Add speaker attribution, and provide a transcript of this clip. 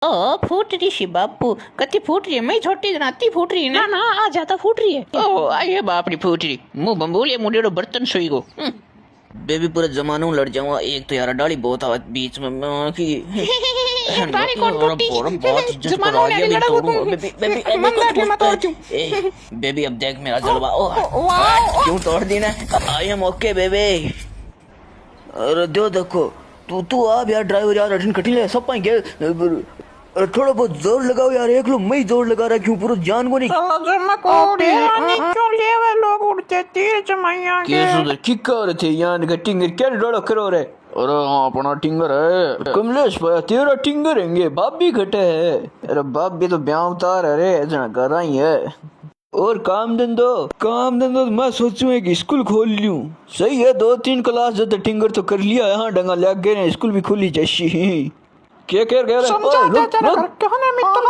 Speaker 1: ओ फूट रही सी बापू, कति फूट रही है? मैं छोटी नाती फूट रही है ना?
Speaker 2: ना आ ज्यादा फूट रही है।
Speaker 1: ओ आइए बाप री फूट रही, मुंह बम्बोलिए मुंडेरो बर्तन सोई गो। बेबी पूरा जमाना लड़ जाऊंगा। एक तो यार डाली बहुत आवाज बीच में
Speaker 2: डाली कौन टूटी?
Speaker 1: जमाना
Speaker 2: ने लड़ा वो तुम।
Speaker 1: बेबी अब देख मेरा जलवा। ओ क्यों तोड़ दी ना? I am okay baby. अरे दो देखो तू आप यार ड्राइवर यार अटन कटिंग ले सब पाएंगे। अरे थोड़ा बहुत जोर लगाओ यार। एक लो मैं जोर लगा रहा क्यों पूरा जान को नहीं।
Speaker 2: क्यों लेवे लोग उड़ते तीर जमाइया
Speaker 1: केस उधर किक कर रहे थे यार कटिंग क्या डोड़ा करो रे। अरे हाँ अपना टिंगर है कमलेश भाई तेरा टिंगर हैंगे बाप भी घटे है। अरे बाप भी तो ब्याह उतार है रे ऐसा कर रहा ही है। और काम धंधो मैं सोचूं एक स्कूल खोल लूं। सही है 2-3 क्लास जो टिंगर तो कर लिया यहाँ डंगा लग गए स्कूल भी खुली जैसी क्या कह रहे
Speaker 2: समझा कहने मित्र